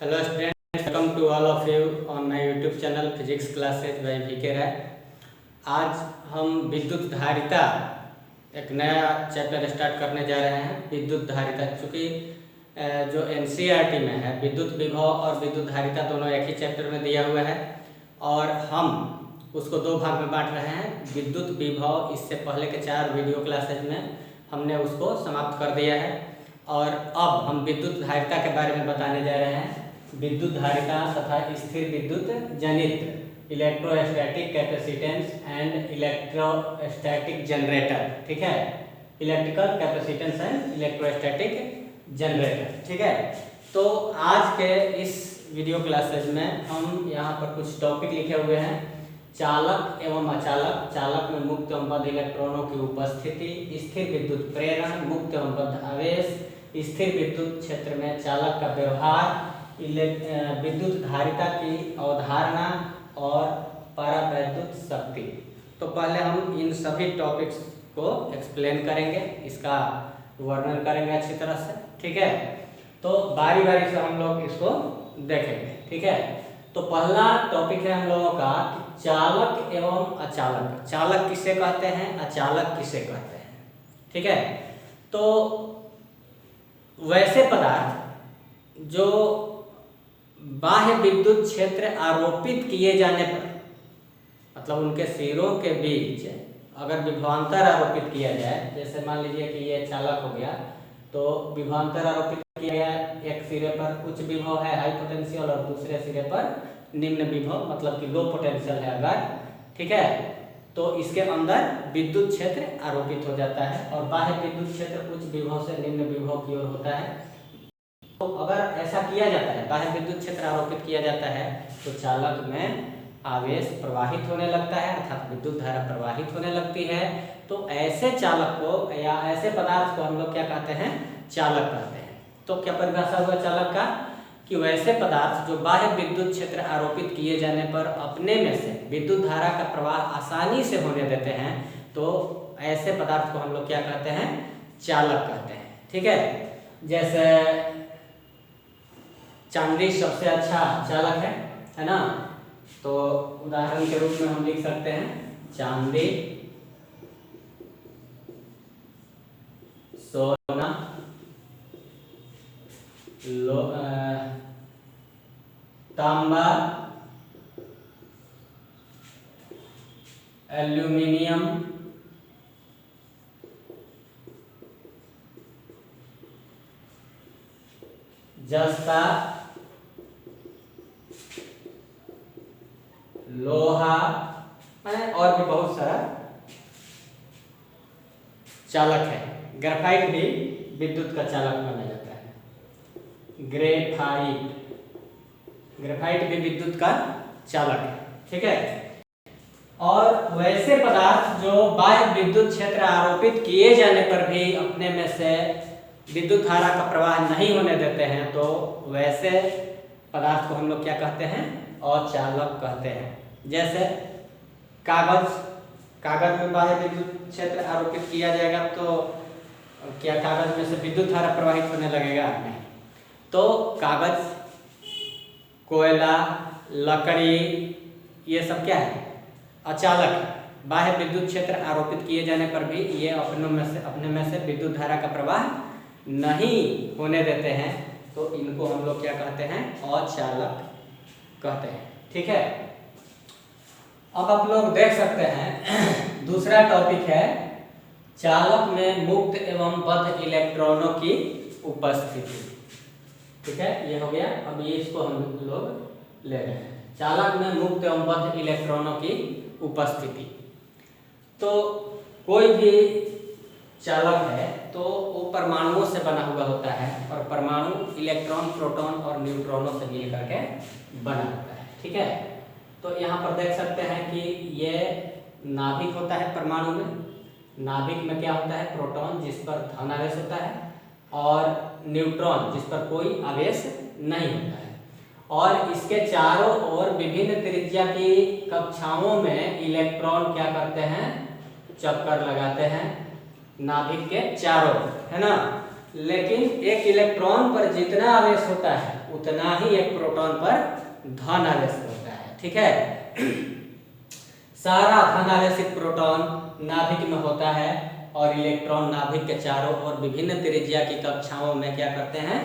Hello student, welcome to all of you on my YouTube channel physics classes by V K Rai. आज हम विद्युत धारिता एक नया चैप्टर स्टार्ट करने जा रहे हैं। विद्युत धारिता चूँकि जो एनसीईआरटी में है विद्युत विभव और विद्युत धारिता दोनों एक ही चैप्टर में दिया हुआ है और हम उसको दो भाग में बांट रहे हैं। विद्युत विभव इससे पहले के 4 वीडियो क्लासेज में हमने उसको समाप्त कर दिया है और अब हम विद्युत धारिता के बारे में बताने जा रहे हैं। विद्युत धारिता तथा स्थिर विद्युत जनित्र, electrostatic capacitance and electrostatic generator. ठीक है, electrical capacitance and electrostatic generator. ठीक है, तो आज के इस वीडियो क्लासेज में हम यहाँ पर कुछ टॉपिक लिखे हुए हैं। चालक एवं अचालक, चालक में मुक्त एवं बद्ध इलेक्ट्रॉनों की उपस्थिति, स्थिर विद्युत प्रेरण, मुक्त एवं बद्ध आवेश, स्थिर विद्युत क्षेत्र में चालक का व्यवहार, विद्युत धारिता की अवधारणा और परावैद्युत शक्ति। तो पहले हम इन सभी टॉपिक्स को एक्सप्लेन करेंगे, इसका वर्णन करेंगे अच्छी तरह से। ठीक है, तो बारी बारी से हम लोग इसको देखेंगे। ठीक है, तो पहला टॉपिक है हम लोगों का कि चालक एवं अचालक। चालक किसे कहते हैं, अचालक किसे कहते हैं। ठीक है, तो वैसे पदार्थ जो बाह्य विद्युत क्षेत्र आरोपित किए जाने पर, मतलब उनके सिरों के बीच अगर विभवांतर आरोपित किया जाए, जैसे मान लीजिए कि ये चालक हो गया, तो विभवांतर आरोपित किया गया, एक सिरे पर उच्च विभव है हाई पोटेंशियल और दूसरे सिरे पर निम्न विभव मतलब कि लो पोटेंशियल है अगर। ठीक है, तो इसके अंदर विद्युत क्षेत्र आरोपित हो जाता है और बाह्य विद्युत क्षेत्र उच्च विभव से निम्न विभव की ओर होता है। तो अगर ऐसा किया जाता है, बाह्य विद्युत क्षेत्र आरोपित किया जाता है, तो चालक में आवेश प्रवाहित होने लगता है अर्थात विद्युत धारा प्रवाहित होने लगती है। तो ऐसे चालक को या ऐसे पदार्थ को हम लोग क्या कहते हैं, चालक कहते हैं। तो क्या परिभाषा हुआ चालक का कि वैसे पदार्थ जो बाह्य विद्युत क्षेत्र आरोपित किए जाने पर अपने में से विद्युत धारा का प्रवाह आसानी से होने देते हैं, तो ऐसे पदार्थ को हम लोग क्या कहते हैं, चालक कहते हैं। ठीक है, जैसे चांदी सबसे अच्छा चालक है ना। तो उदाहरण के रूप में हम लिख सकते हैं चांदी, सोना, तांबा, एल्यूमिनियम, जस्ता, लोहा और भी बहुत सारा चालक है। ग्रेफाइट भी विद्युत का चालक माना जाता है। ग्रेफाइट भी विद्युत का चालक है। ठीक है, और वैसे पदार्थ जो बाह्य विद्युत क्षेत्र आरोपित किए जाने पर भी अपने में से विद्युत धारा का प्रवाह नहीं होने देते हैं, तो वैसे पदार्थ को हम लोग क्या कहते हैं, अचालक कहते हैं। जैसे कागज में बाह्य विद्युत क्षेत्र आरोपित किया जाएगा तो क्या कागज में से विद्युत धारा प्रवाहित होने लगेगा? नहीं। तो कागज, कोयला, लकड़ी, ये सब क्या है, अचालक। बाह्य विद्युत क्षेत्र आरोपित किए जाने पर भी ये अपने में से विद्युत धारा का प्रवाह नहीं होने देते हैं, तो इनको हम लोग क्या कहते हैं, अचालक कहते हैं। ठीक है, अब आप लोग देख सकते हैं दूसरा टॉपिक है चालक में मुक्त एवं बद्ध इलेक्ट्रॉनों की उपस्थिति। ठीक है, ये हो गया। अब ये इसको हम लोग ले रहे हैं, चालक में मुक्त एवं बद्ध इलेक्ट्रॉनों की उपस्थिति। तो कोई भी चालक है तो वो परमाणुओं से बना हुआ होता है और परमाणु इलेक्ट्रॉन, प्रोटॉन और न्यूट्रॉनों से मिल करके बना होता है। ठीक है, तो यहाँ पर देख सकते हैं कि ये नाभिक होता है परमाणु में। नाभिक में क्या होता है, प्रोटॉन जिस पर धन आवेश होता है और न्यूट्रॉन जिस पर कोई आवेश नहीं होता है। और इसके चारों ओर विभिन्न त्रिज्या की कक्षाओं में इलेक्ट्रॉन क्या करते हैं, चक्कर लगाते हैं नाभिक के चारों, है ना। लेकिन एक इलेक्ट्रॉन पर जितना आवेश होता है उतना ही एक प्रोटॉन पर धन आवेश होता है। ठीक है, सारा धन आवेशित प्रोटॉन नाभिक में होता है और इलेक्ट्रॉन नाभिक के चारों ओर विभिन्न त्रिज्या की कक्षाओं में क्या करते हैं,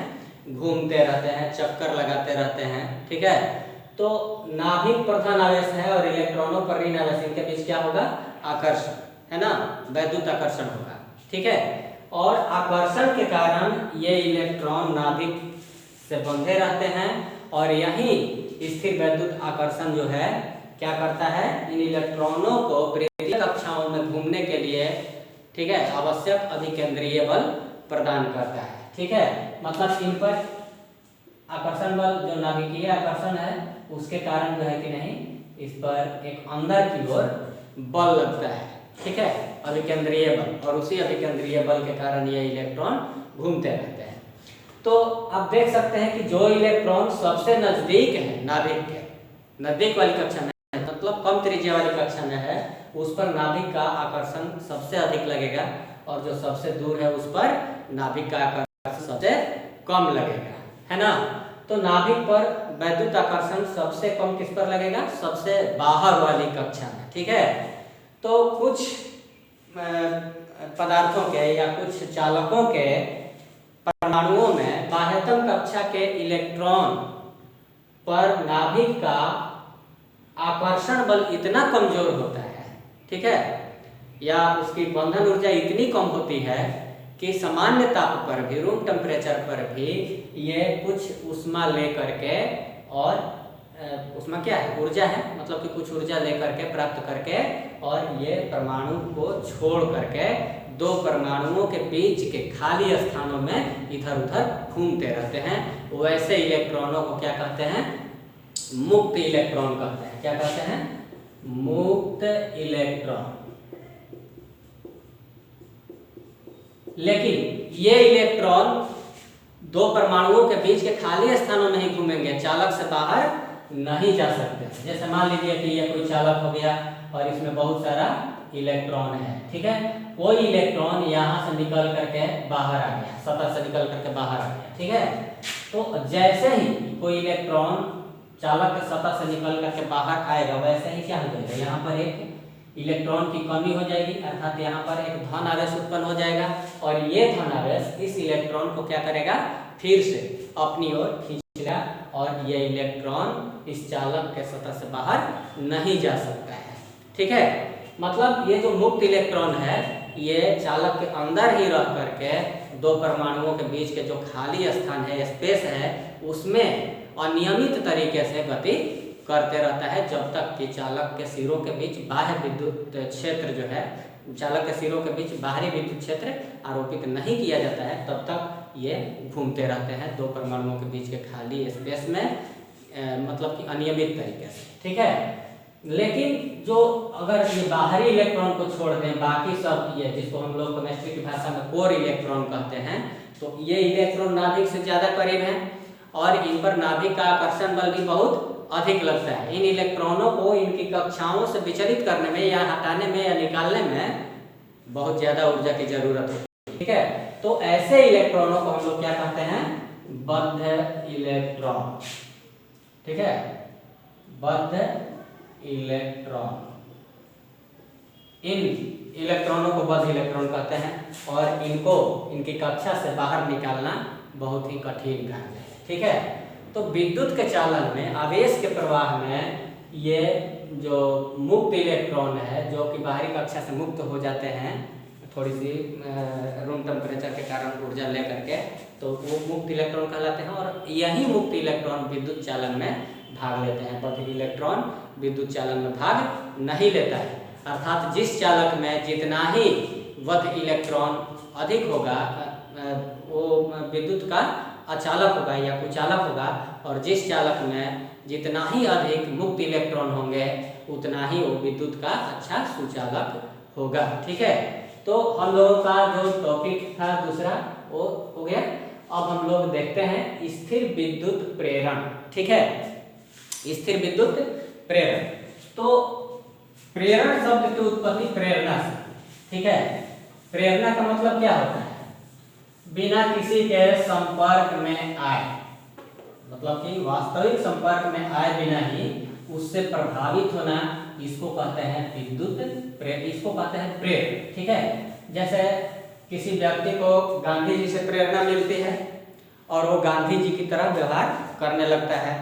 घूमते रहते हैं, चक्कर लगाते रहते हैं। ठीक है, तो नाभिक पर धन आवेश है और इलेक्ट्रॉनों पर ऋण आवेश, इनके बीच क्या होगा, आकर्षण, है ना, वैद्युत आकर्षण होगा। ठीक है, और आकर्षण के कारण ये इलेक्ट्रॉन नाभिक से बंधे रहते हैं और यही स्थिर वैद्युत आकर्षण जो है क्या करता है, इन इलेक्ट्रॉनों को प्रेरित कक्षाओं में घूमने के लिए, ठीक है, आवश्यक अभिकेंद्रीय बल प्रदान करता है। ठीक है, मतलब इन पर आकर्षण बल जो नाभिकीय आकर्षण है उसके कारण जो है कि नहीं, इस पर एक अंदर की ओर बल लगता है। ठीक है, अभिकेंद्रीय बल, और उसी अभिकेंद्रीय बल के कारण ये इलेक्ट्रॉन घूमते रहते हैं। तो आप देख सकते हैं कि जो इलेक्ट्रॉन सबसे नजदीक है नाभिक के, नजदीक वाली कक्षा में, मतलब कम त्रिज्या वाली कक्षा में है, उस पर नाभिक का आकर्षण सबसे अधिक लगेगा और जो सबसे दूर है उस पर नाभिक का आकर्षण सबसे कम लगेगा, है ना। तो नाभिक पर वैद्युत आकर्षण सबसे कम किस पर लगेगा, सबसे बाहर वाली कक्षा में। ठीक है, तो कुछ पदार्थों के या कुछ चालकों के परमाणुओं में बाह्यतम कक्षा के इलेक्ट्रॉन पर नाभिक का आकर्षण बल इतना कमजोर होता है, ठीक है, या उसकी बंधन ऊर्जा इतनी कम होती है कि सामान्य ताप पर भी, रूम टेम्परेचर पर भी ये कुछ ऊष्मा ले करके, और ऊष्मा क्या है, ऊर्जा है, मतलब कि कुछ ऊर्जा लेकर के, प्राप्त करके, और ये परमाणु को छोड़ करके दो परमाणुओं के बीच के खाली स्थानों में इधर उधर घूमते रहते हैं। वैसे इलेक्ट्रॉनों को क्या कहते हैं, मुक्त इलेक्ट्रॉन कहते हैं। क्या कहते हैं, मुक्त इलेक्ट्रॉन। लेकिन ये इलेक्ट्रॉन दो परमाणुओं के बीच के खाली स्थानों में ही घूमेंगे, चालक से बाहर नहीं जा सकते। जैसे मान लीजिए कि ये कोई चालक हो गया और इसमें बहुत सारा इलेक्ट्रॉन है। ठीक है, कोई इलेक्ट्रॉन यहाँ से निकल करके बाहर आ गया, सतह से निकल करके बाहर आ गया। ठीक है, तो जैसे ही कोई इलेक्ट्रॉन चालक के सतह से निकल करके बाहर आएगा, वैसे ही क्या हो जाएगा, यहाँ पर एक इलेक्ट्रॉन की कमी हो जाएगी, अर्थात यहाँ पर एक धन आवेश उत्पन्न हो जाएगा और ये धन आवेश इस इलेक्ट्रॉन को क्या करेगा, फिर से अपनी ओर खींचेगा और ये इलेक्ट्रॉन इस चालक के सतह से बाहर नहीं जा सकता है। ठीक है, मतलब ये जो मुक्त इलेक्ट्रॉन है ये चालक के अंदर ही रह करके दो परमाणुओं के बीच के जो खाली स्थान है, स्पेस है, उसमें अनियमित तरीके से गति करते रहता है जब तक कि चालक के सिरों के बीच बाह्य विद्युत क्षेत्र जो है, चालक के सिरों के बीच बाहरी विद्युत क्षेत्र आरोपित नहीं किया जाता है, तब तक ये घूमते रहते हैं दो परमाणुओं के बीच के खाली स्पेस में, मतलब कि अनियमित तरीके से। ठीक है, लेकिन जो अगर ये बाहरी इलेक्ट्रॉन को छोड़ दें, बाकी सब ये जिसको हम लोग केमिस्ट्री की भाषा में कोर इलेक्ट्रॉन कहते हैं, तो ये इलेक्ट्रॉन नाभिक से ज़्यादा करीब हैं और इन पर नाभिक का आकर्षण बल भी बहुत अधिक लगता है। इन इलेक्ट्रॉनों को इनकी कक्षाओं से विचलित करने में या हटाने में या निकालने में बहुत ज़्यादा ऊर्जा की जरूरत होती है। ठीक है, तो ऐसे इलेक्ट्रॉनों को हम लोग क्या कहते हैं, बद्ध इलेक्ट्रॉन। ठीक है, बद्ध इलेक्ट्रॉन, इन इलेक्ट्रॉनों को बद्ध इलेक्ट्रॉन कहते हैं और इनको इनकी कक्षा से बाहर निकालना बहुत ही कठिन कार्य है। ठीक है, तो विद्युत के चालन में, आवेश के प्रवाह में ये जो मुक्त इलेक्ट्रॉन है जो कि बाहरी कक्षा से मुक्त हो जाते हैं थोड़ी सी रूम टेम्परेचर के कारण ऊर्जा ले करके, तो वो मुक्त इलेक्ट्रॉन कहलाते हैं और यही मुक्त इलेक्ट्रॉन विद्युत चालन में भाग लेते हैं। बद्ध इलेक्ट्रॉन विद्युत चालन में भाग नहीं लेता है, अर्थात जिस चालक में जितना ही बद्ध इलेक्ट्रॉन अधिक होगा वो विद्युत का अचालक होगा या कुचालक होगा, और जिस चालक में जितना ही अधिक मुक्त इलेक्ट्रॉन होंगे उतना ही वो विद्युत का अच्छा सुचालक होगा। ठीक है, तो हम लोगों का जो टॉपिक था दूसरा वो हो गया। अब हम लोग देखते हैं स्थिर विद्युत प्रेरण। ठीक है, स्थिर विद्युत प्रेरण, तो प्रेरण शब्द की उत्पत्ति प्रेरणा से। ठीक है, प्रेरणा का मतलब क्या होता है, बिना किसी के संपर्क में आए, मतलब कि वास्तविक संपर्क में आए बिना ही उससे प्रभावित होना, इसको कहते हैं विद्युत इसको कहते हैं प्रेरणा। ठीक है, जैसे किसी व्यक्ति को गांधी जी से प्रेरणा मिलती है और वो गांधी जी की तरह व्यवहार करने लगता है,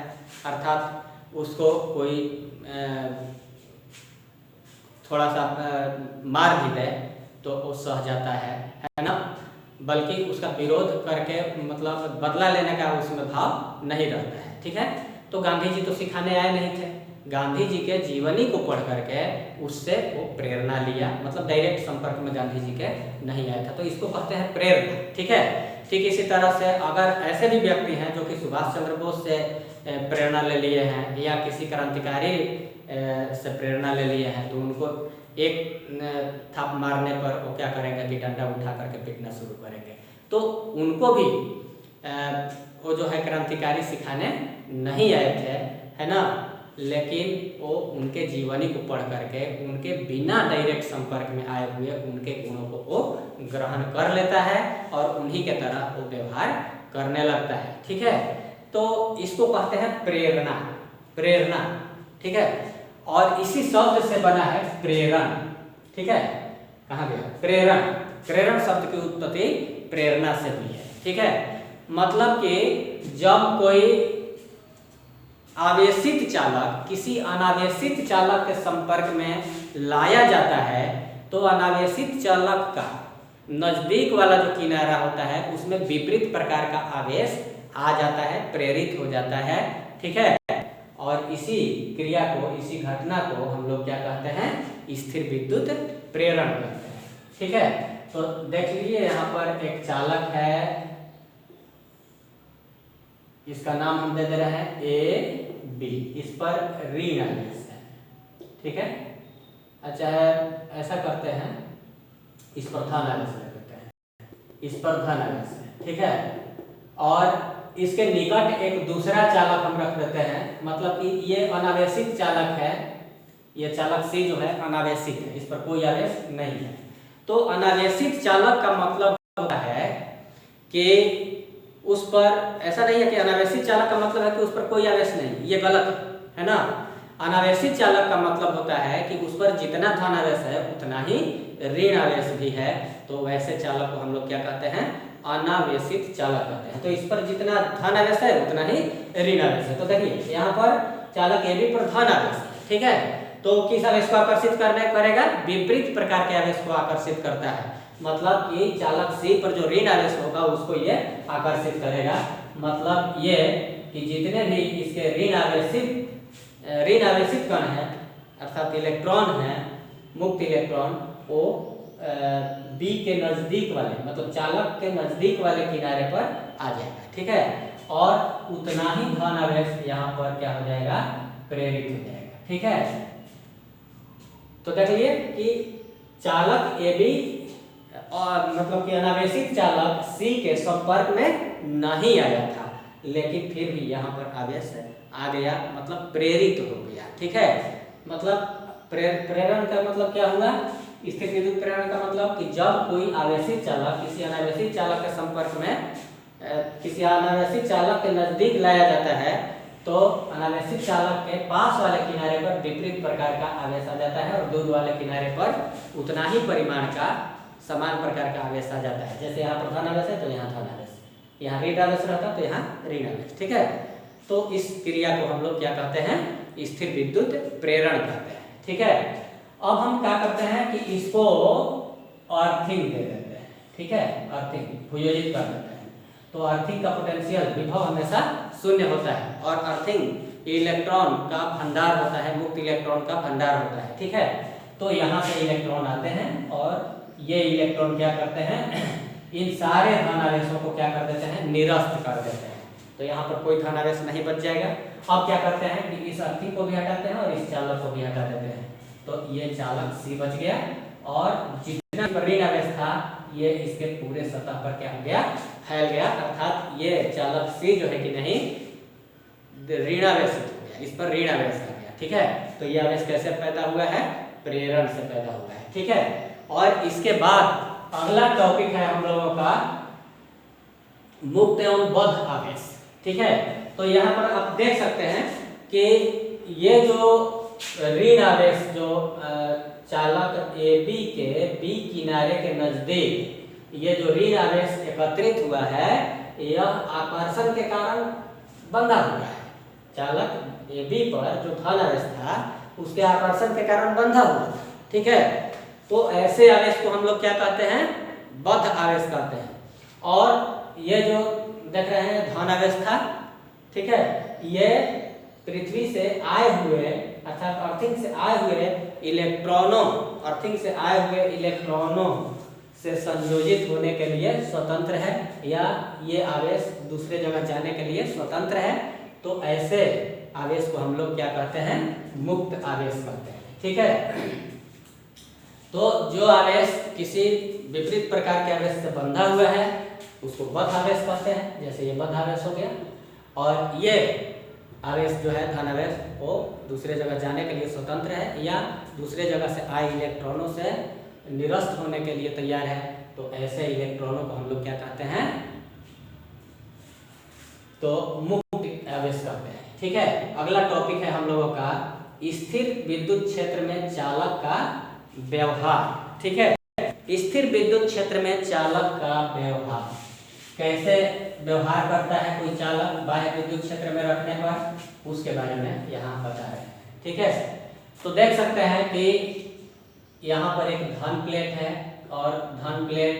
अर्थात उसको कोई थोड़ा सा मार भी दे तो वो सह जाता है ना, बल्कि उसका विरोध करके मतलब बदला लेने का उसमें भाव नहीं रहता है। ठीक है, तो गांधी जी तो सिखाने आए नहीं थे, गांधी जी के जीवनी को पढ़ करके उससे वो प्रेरणा लिया, मतलब डायरेक्ट संपर्क में गांधी जी के नहीं आया था, तो इसको कहते हैं प्रेरणा। ठीक है, ठीक इसी तरह से अगर ऐसे भी व्यक्ति हैं जो कि सुभाष चंद्र बोस से प्रेरणा ले लिए हैं या किसी क्रांतिकारी से प्रेरणा ले लिए हैं, तो उनको एक थाप मारने पर वो क्या करेंगे कि डंडा उठा करके पीटना शुरू करेंगे, तो उनको भी वो जो है क्रांतिकारी सिखाने नहीं आए थे, है ना, लेकिन वो उनके जीवनी को पढ़ करके उनके बिना डायरेक्ट संपर्क में आए हुए उनके गुणों को वो ग्रहण कर लेता है और उन्हीं के तरह वो व्यवहार करने लगता है। ठीक है, तो इसको कहते हैं प्रेरणा, प्रेरणा। ठीक है, और इसी शब्द से बना है प्रेरण। ठीक है, कहाँ गया प्रेरण, प्रेरण शब्द की उत्पत्ति प्रेरणा से हुई है। ठीक है, मतलब कि जब कोई आवेशित चालक किसी अनावेशित चालक के संपर्क में लाया जाता है, तो अनावेशित चालक का नजदीक वाला जो किनारा होता है उसमें विपरीत प्रकार का आवेश आ जाता है, प्रेरित हो जाता है। ठीक है, और इसी क्रिया को, इसी घटना को हम लोग क्या कहते हैं, स्थिर विद्युत प्रेरण कहते हैं। ठीक है, तो देख लीजिए यहाँ पर एक चालक है, इसका नाम हम दे दे रहे हैं ए बी, इस पर ऋण आवेश है। ठीक है, अच्छा है, ऐसा करते हैं, इस पर धन आवेश करते हैं, इस पर धन आवेश है। ठीक है, और इसके निकट एक दूसरा चालक हम रख देते हैं, मतलब कि ये अनावेशित चालक है, ये चालक सी जो है अनावेशित है, इस पर कोई आवेश नहीं है। तो अनावेशित चालक का मतलब होता है कि उस पर, ऐसा नहीं है कि अनावेशित चालक का मतलब है कि उस पर कोई आवेश नहीं, ये गलत है ना। अनावेशित चालक का मतलब होता है कि उस पर जितना धन आवेश है उतना ही ऋण आवेश भी है, तो वैसे चालक को हम लोग क्या कहते हैं, अनावेशित चालक कहते हैं। तो इस पर जितना धन आवेश है उतना ही ऋण आवेश है। तो देखिए यहाँ पर चालक ए बी पर धन आवेश है। ठीक है, तो किस आवेश को आकर्षित करने करेगा, विपरीत प्रकार के आवेश को आकर्षित करता है, मतलब कि चालक सी पर जो ऋण आवेश होगा उसको ये आकर्षित करेगा। मतलब ये कि जितने भी इसके ऋण आवेशित कण है, अर्थात इलेक्ट्रॉन है, मुक्त इलेक्ट्रॉन, वो बी के नजदीक वाले, मतलब चालक के नजदीक वाले किनारे पर आ जाएगा। ठीक है, और उतना ही धन आवेश यहाँ पर क्या हो जाएगा, प्रेरित हो जाएगा। ठीक है, तो देखिए कि चालक ए बी और मतलब कि अनावेशित चालक सी के संपर्क में नहीं आया था, लेकिन फिर भी यहाँ पर आवेश आ गया, मतलब प्रेरित हो गया। ठीक है, मतलब प्रेरण का मतलब क्या हुआ, स्थिर विद्युत प्रेरण का मतलब कि जब कोई आवेशित चालक किसी अनावेशित चालक के संपर्क में, किसी अनावेशित चालक के नजदीक लाया जाता है, तो अनावेशित चालक के पास वाले किनारे पर विपरीत प्रकार का आवेश आ जाता है और दूर वाले किनारे पर उतना ही परिमाण का समान प्रकार का आवेश आ जाता है। जैसे यहाँ पर धन आवेश है तो यहाँ धन आवेश, यहाँ ऋण आवेश रहता तो यहाँ ऋण आवेश। ठीक है, तो इस क्रिया को हम लोग क्या कहते हैं, स्थिर विद्युत प्रेरण कहते हैं। ठीक है, अब हम क्या करते हैं कि इसको अर्थिंग दे देते हैं। ठीक है, अर्थिंग वियोजित कर देते हैं, तो अर्थिंग का पोटेंशियल विभव हमेशा शून्य होता है, और अर्थिंग इलेक्ट्रॉन का भंडार होता है, मुक्त इलेक्ट्रॉन का भंडार होता है। ठीक है, तो यहाँ से इलेक्ट्रॉन आते हैं और ये इलेक्ट्रॉन क्या करते हैं, इन सारे धन आवेशों को क्या कर देते हैं, निरस्त कर देते हैं, तो यहाँ पर कोई धन आवेश नहीं बच जाएगा। अब क्या करते हैं कि इस अर्थिंग को भी हटाते हैं और इस चालक को भी हटा देते हैं, तो ये चालक सी बच गया, और जितना ऋण आवेश था ये इसके पूरे सतह पर क्या हो गया, फैल गया, अर्थात ये चालक सी जो है कि नहीं ऋणावेशित हो गया, इस पर ऋण आवेश आ गया। ठीक है, तो ये आवेश कैसे पैदा हुआ है, प्रेरण से पैदा हुआ है। ठीक है, और इसके बाद अगला टॉपिक है हम लोगों का मुक्त एवं बद्ध आवेश। ठीक है, तो यहाँ पर आप देख सकते हैं कि ये जो ऋण आवेश जो चालक AB के B किनारे के नजदीक ये जो ऋण आवेश एकत्रित हुआ है, यह आकर्षण के कारण बंधा हुआ है। चालक AB पर जो धन आवेश था उसके आकर्षण के कारण बंधा हुआ था। ठीक है, तो ऐसे आवेश को हम लोग क्या कहते हैं? बद्ध आवेश कहते हैं। और ये जो देख रहे हैं धन आवेश था, ठीक है, ये पृथ्वी से आए हुए अर्थात अर्थिंग से आए हुए इलेक्ट्रॉनों से संयोजित होने के लिए स्वतंत्र है, या ये आवेश दूसरे जगह जाने के लिए स्वतंत्र है। तो ऐसे आवेश को हम लोग क्या कहते हैं? मुक्त आवेश कहते हैं। ठीक है, तो जो आवेश किसी विपरीत प्रकार के आवेश से बंधा हुआ है उसको बद्ध आवेश कहते हैं, जैसे ये बद्ध आवेश हो गया। और ये आवेश जो है धन आवेश वो दूसरे जगह जाने के लिए स्वतंत्र है, या दूसरे जगह से आए इलेक्ट्रॉनों से निरस्त होने के लिए तैयार है। तो ऐसे इलेक्ट्रॉनों को हम लोग क्या कहते हैं? तो मुक्त आवेश कहते हैं। ठीक है, अगला टॉपिक है हम लोगों का स्थिर विद्युत क्षेत्र में चालक का व्यवहार। ठीक है, स्थिर विद्युत क्षेत्र में चालक का व्यवहार कैसे व्यवहार करता है कोई चालक बाह्य विद्युत क्षेत्र में रखने पर, उसके बारे में यहाँ बता रहे हैं। ठीक है, तो देख सकते हैं कि यहाँ पर एक धन प्लेट है और धन प्लेट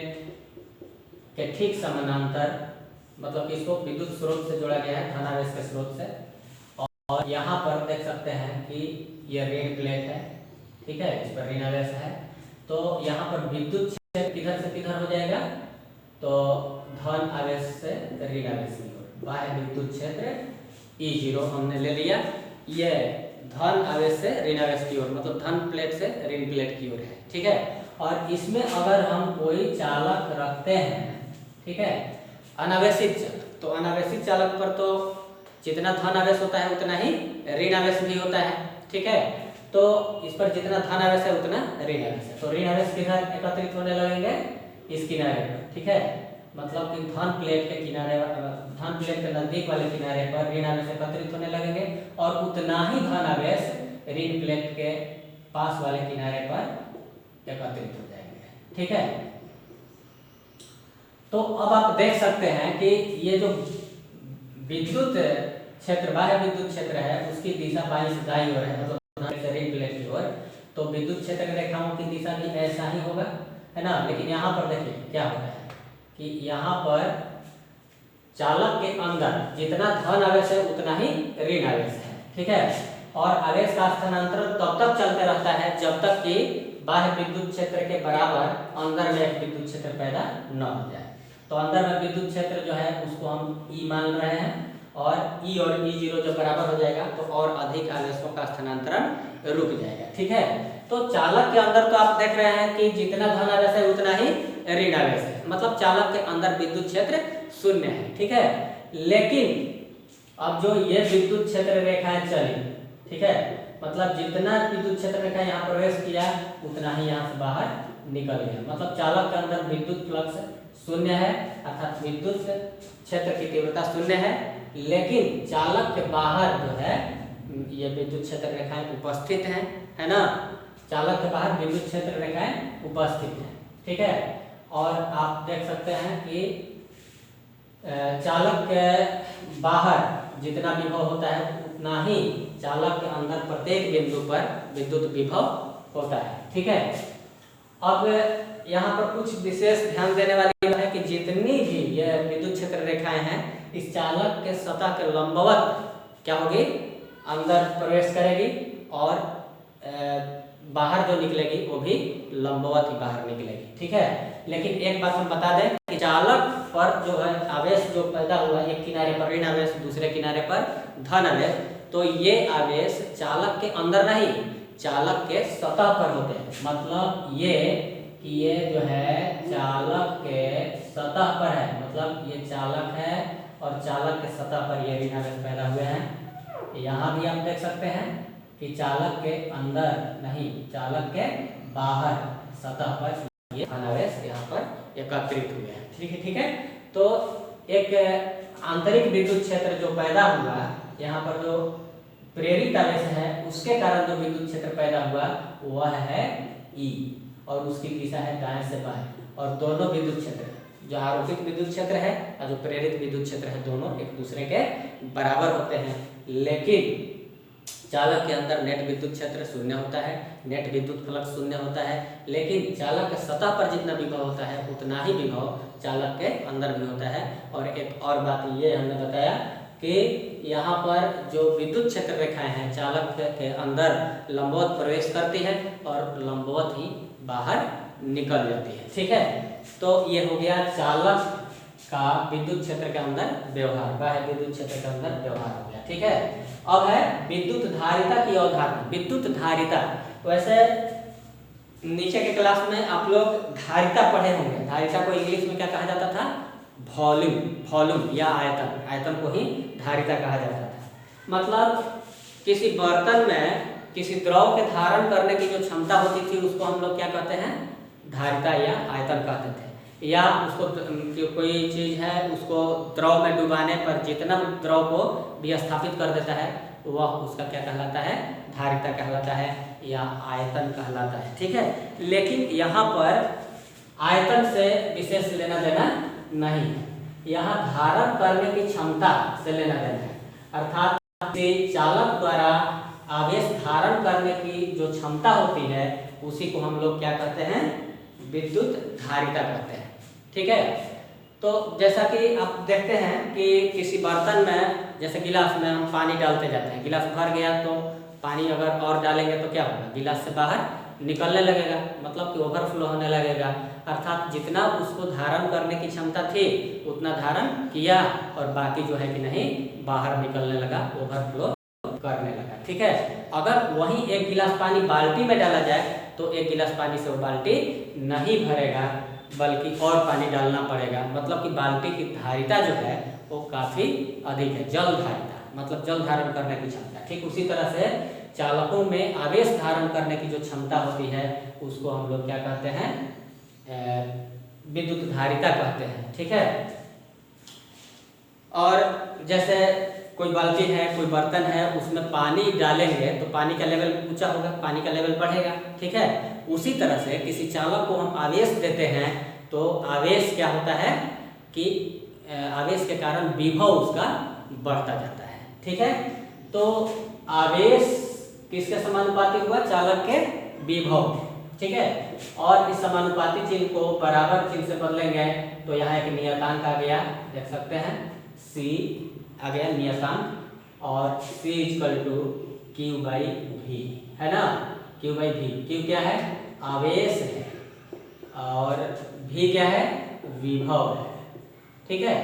के ठीक समानांतर मतलब इसको विद्युत स्रोत से जोड़ा गया है, धनावेश के स्रोत से। और यहाँ पर देख सकते हैं कि यह ऋण प्लेट है। ठीक है, इस पर ऋण आवेश है। तो यहाँ पर विद्युत क्षेत्र किधर से किधर हो जाएगा? तो धन आवेश से ऋण आवेश की ओर, बाह्य विद्युत क्षेत्र E0 हमने ले लिया। ये धन आवेश से ऋण आवेश की ओर मतलब धन प्लेट से ऋण प्लेट की ओर है। ठीक है, और इसमें अगर हम कोई चालक रखते हैं, ठीक है, अनावेशित चालक, तो अनावेशित चालक पर तो जितना धन आवेश होता है उतना ही ऋण आवेश भी होता है। ठीक है, तो इस पर जितना धन आवेश है उतना ऋण आवेश है। तो ऋण आवेश किधर एकत्रित होने लगेंगे? इस किनारे पर। ठीक है, मतलब कि धन प्लेट के किनारे, धन प्लेट के नजदीक वाले किनारे पर ऋण आवेश एकत्रित होने लगेंगे और उतना ही धन आवेश ऋण प्लेट के पास वाले किनारे पर एकत्रित हो जाएंगे। ठीक है, तो अब आप देख सकते हैं कि ये जो विद्युत क्षेत्र बाह्य विद्युत क्षेत्र है उसकी दिशा बाईं से दाईं ओर है, मतलब ऋण प्लेट की ओर। तो विद्युत क्षेत्र रेखाओं की दिशा भी ऐसा ही होगा, है ना। लेकिन यहाँ पर देखिए क्या होता है कि यहाँ पर चालक के अंदर जितना धन आवेश है उतना ही ऋण आवेश है। ठीक है, और आवेश का स्थानांतरण तब तक चलते रहता है जब तक कि बाह्य विद्युत क्षेत्र के बराबर अंदर में एक विद्युत क्षेत्र पैदा न हो जाए। तो अंदर में विद्युत क्षेत्र जो है उसको हम E मान रहे हैं, और E और E0 जब बराबर हो जाएगा तो और अधिक आवेशों का स्थानांतरण रुक जाएगा। ठीक है, तो चालक के अंदर तो आप देख रहे हैं कि जितना धन आवेश है उतना ही ऋण आवेश है, मतलब चालक के अंदर विद्युत क्षेत्र शून्य है। ठीक है, लेकिन अब जो ये विद्युत क्षेत्र रेखाएं चली, ठीक है, मतलब जितना विद्युत क्षेत्र रेखा यहाँ प्रवेश किया उतना ही यहाँ से बाहर निकल गया, मतलब चालक के अंदर विद्युत फ्लक्स शून्य है, अर्थात विद्युत क्षेत्र की तीव्रता शून्य है। लेकिन चालक के बाहर जो है ये विद्युत क्षेत्र रेखाएं उपस्थित हैं, है ना। चालक के बाहर विद्युत क्षेत्र रेखाएं उपस्थित हैं। ठीक है, और आप देख सकते हैं कि चालक के बाहर जितना विभव होता है उतना ही चालक के अंदर प्रत्येक बिंदु पर विद्युत विभव होता है। ठीक है, अब यहाँ पर कुछ विशेष ध्यान देने वाली है कि जितनी भी ये विद्युत क्षेत्र रेखाएं हैं इस चालक के सतह के लंबवत क्या होगी? अंदर प्रवेश करेगी, और बाहर जो निकलेगी वो भी लंबवत ही बाहर निकलेगी। ठीक है, लेकिन एक बात हम बता दें कि चालक पर जो है आवेश जो पैदा हुआ, एक किनारे पर ऋण आवेश, दूसरे किनारे पर धन आवेश, तो ये आवेश चालक के अंदर नहीं चालक के सतह पर होते हैं। मतलब ये कि ये जो है चालक के सतह पर है, मतलब ये चालक है और चालक के सतह पर ये ऋण आवेश पैदा हुए हैं। यहाँ भी आप देख सकते हैं कि चालक के अंदर नहीं चालक के बाहर सतह पर ये धन आवेश यहाँ पर एकत्रित हुए हैं। ठीक है, ठीक है, तो एक आंतरिक विद्युत क्षेत्र जो पैदा हुआ, यहाँ पर जो प्रेरित आवेश है उसके कारण जो विद्युत क्षेत्र पैदा हुआ वह है E, और उसकी दिशा है दाएं से बाएं। और दोनों विद्युत क्षेत्र, जो आरोपित विद्युत क्षेत्र है और जो प्रेरित विद्युत क्षेत्र है, दोनों एक दूसरे के बराबर होते हैं। लेकिन चालक के अंदर नेट विद्युत क्षेत्र शून्य होता है, नेट विद्युत फ्लक्स शून्य होता है, लेकिन चालक के सतह पर जितना विभव होता है उतना ही विभव चालक के अंदर भी होता है। और एक और बात ये हमने बताया कि यहाँ पर जो विद्युत क्षेत्र रेखाएं हैं चालक के अंदर लंबवत प्रवेश करती है और लंबवत ही बाहर निकल जाती है। ठीक है, तो ये हो गया चालक का विद्युत क्षेत्र के अंदर व्यवहार, बाह्य विद्युत क्षेत्र के अंदर व्यवहार हो गया। ठीक है, अब है विद्युत धारिता की अवधारणा। विद्युत धारिता, वैसे नीचे के क्लास में आप लोग धारिता पढ़े होंगे। धारिता को इंग्लिश में क्या कहा जाता था? वॉल्यूम, वॉल्यूम या आयतन, आयतन को ही धारिता कहा जाता था। मतलब किसी बर्तन में किसी द्रव के धारण करने की जो क्षमता होती थी उसको हम लोग क्या कहते हैं? धारिता या आयतन कहते थे। या उसको कोई चीज है उसको द्रव में डुबाने पर जितना द्रव को विस्थापित कर देता है वह उसका क्या कहलाता है? धारिता कहलाता है या आयतन कहलाता है। ठीक है, लेकिन यहाँ पर आयतन से विशेष लेना देना नहीं है, यहाँ धारण करने की क्षमता से लेना देना है। अर्थात चालक द्वारा आवेश धारण करने की जो क्षमता होती है उसी को हम लोग क्या कहते हैं? विद्युत धारिता कहते हैं। ठीक है, तो जैसा कि आप देखते हैं कि किसी बर्तन में, जैसे गिलास में हम पानी डालते जाते हैं, गिलास भर गया तो पानी अगर और डालेंगे तो क्या होगा? गिलास से बाहर निकलने लगेगा, मतलब कि ओवरफ्लो होने लगेगा। अर्थात जितना उसको धारण करने की क्षमता थी उतना धारण किया और बाकी जो है कि नहीं बाहर निकलने लगा, ओवरफ्लो करने लगा। ठीक है, अगर वही एक गिलास पानी बाल्टी में डाला जाए तो एक गिलास पानी से वो बाल्टी नहीं भरेगा बल्कि और पानी डालना पड़ेगा। मतलब कि बाल्टी की धारिता जो है वो काफी अधिक है, जल धारिता, मतलब जल धारण करने की क्षमता। ठीक उसी तरह से चालकों में आवेश धारण करने की जो क्षमता होती है उसको हम लोग क्या कहते हैं? विद्युत धारिता कहते हैं। ठीक है, और जैसे कोई बाल्टी है, कोई बर्तन है, उसमें पानी डालेंगे तो पानी का लेवल ऊंचा होगा, पानी का लेवल बढ़ेगा। ठीक है, उसी तरह से किसी चालक को हम आवेश देते हैं तो आवेश क्या होता है कि आवेश के कारण विभव उसका बढ़ता जाता है। ठीक है, तो आवेश किसके समानुपाती हुआ? चालक के विभव। ठीक है, और इस समानुपाती चिन्ह को बराबर चिन्ह से बदलेंगे तो यहाँ एक नियतांक आ गया, देख सकते हैं C आ गया नियतांक, और C = Q/V है ना? Q/V, Q क्या है? आवेश है और V क्या है? विभव है। ठीक है,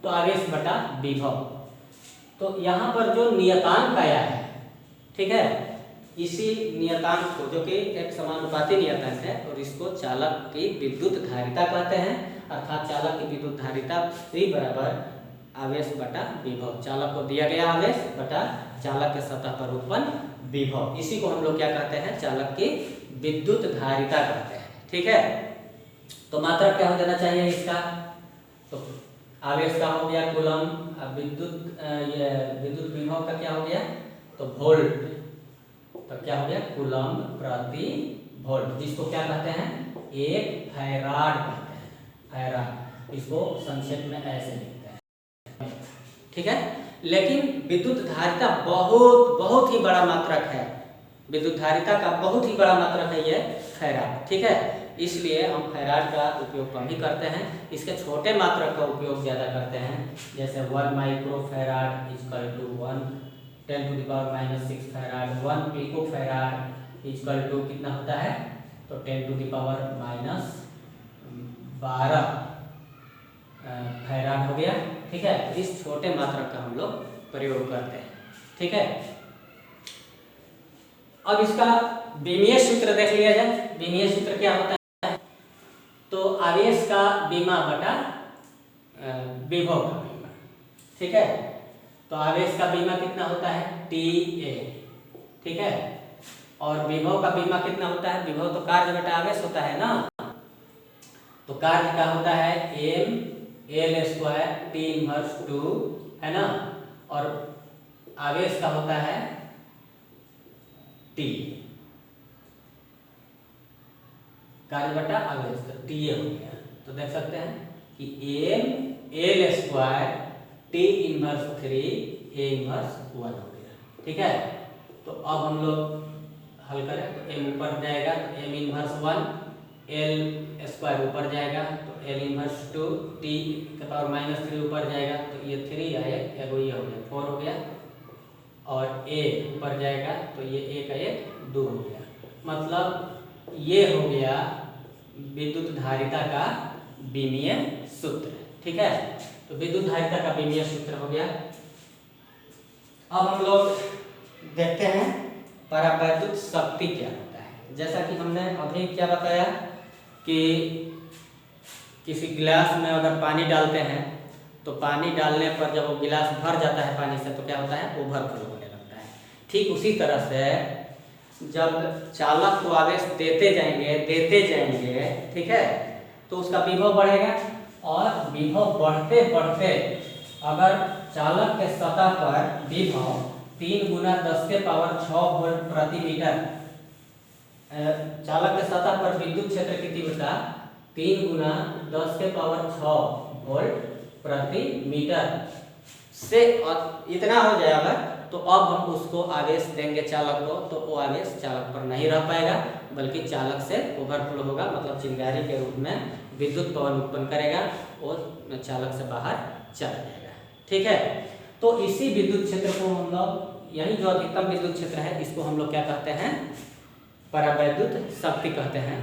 तो आवेश बटा विभव। तो यहाँ पर जो नियतांक आया है, ठीक है, इसी नियतांक को, जो कि एक समानुपाती नियतांक है, और इसको चालक की विद्युत धारिता कहते हैं। अर्थात चालक की विद्युत धारिता C = आवेश बटा विभव। चालक को दिया गया आवेश बटा चालक के सतह पर उत्पन्न विभव, इसी को हम लोग क्या कहते हैं? चालक की विद्युत धारिता कहते हैं। ठीक है, तो मात्रक क्या हो जाना चाहिए इसका? तो आवेश का हो गया कूलम, विद्युत विभव का क्या हो गया? तो वोल्ट, तो क्या हो गया? कूलम प्रति वोल्ट, जिसको क्या कहते हैं? 1 फैराड कहते हैं, फैराड। इसको संक्षेप में ऐसे लिखते हैं। ठीक है, लेकिन विद्युत धारिता बहुत बहुत ही बड़ा मात्रक है। विद्युत धारिता का बहुत ही बड़ा मात्रक है ये फैराड। ठीक है, इसलिए हम फैराड का उपयोग कम ही करते हैं, इसके छोटे मात्रक का उपयोग ज़्यादा करते हैं। जैसे 1 माइक्रोफैराड = 1 × 10⁻⁻⁶ फैराड, 1 पिकोफैराड = कितना होता है? तो 10⁻12 फैराड हो गया। ठीक है, इस छोटे मात्रक का हम लोग प्रयोग करते हैं। ठीक है, अब इसका विमीय सूत्र देख लिया जाए। विमीय सूत्र क्या होता है? तो आवेश का विमा बटा विभव का विमा। ठीक है, तो आवेश का विमा कितना होता है? TA। ठीक है, और विभव का विमा कितना होता है? विभव तो कार्य बटा आवेश होता है ना, तो कार्य का होता है M L square T inverse 2, है ना, और आवेश का होता है टी, कार्य बटा आवेश, तो टी ए हो गया। तो देख सकते हैं कि M L square T inverse 3 A inverse 1 हो गया। ठीक है, तो अब हम लोग हल करें तो एम ऊपर जाएगा तो एम इनवर्स 1, एल स्क्वायर ऊपर जाएगा तो एल इनवर्स 2, टी के पावर -3 ऊपर जाएगा तो ये 3 आए, एगो ये हो गया 4 हो गया, और ए ऊपर जाएगा तो ये ए का 1 2 हो गया। मतलब ये हो गया विद्युत धारिता का विमीय सूत्र। ठीक है, तो विद्युत धारिता का विमीय सूत्र हो गया। अब हम लोग देखते हैं परावैद्युत शक्ति क्या होता है। जैसा कि हमने अभी क्या बताया कि किसी गिलास में अगर पानी डालते हैं तो पानी डालने पर जब वो गिलास भर जाता है पानी से तो क्या होता है, ओवरफ्लो होने लगता है। ठीक उसी तरह से जब चालक को आवेश देते जाएंगे, ठीक है, तो उसका विभव बढ़ेगा, और विभव बढ़ते बढ़ते अगर चालक के सतह पर विभव 3 गुना 10 के पावर 6 वोल्ट प्रति मीटर, चालक के सतह पर विद्युत क्षेत्र की तीव्रता 3 गुना 10 के पावर 6 वोल्ट प्रति मीटर से इतना हो जाएगा, तो अब हम उसको आवेश देंगे चालक को, तो वो आवेश चालक पर नहीं रह पाएगा, बल्कि चालक से ओवरफ्लो होगा, मतलब चिंगारी के रूप में विद्युत पवन उत्पन्न करेगा और चालक से बाहर चला जाएगा। ठीक है, तो इसी विद्युत क्षेत्र को हम लोग, यही जो अधिकतम विद्युत क्षेत्र है, इसको हम लोग क्या कहते हैं, परावैद्युत शक्ति कहते हैं।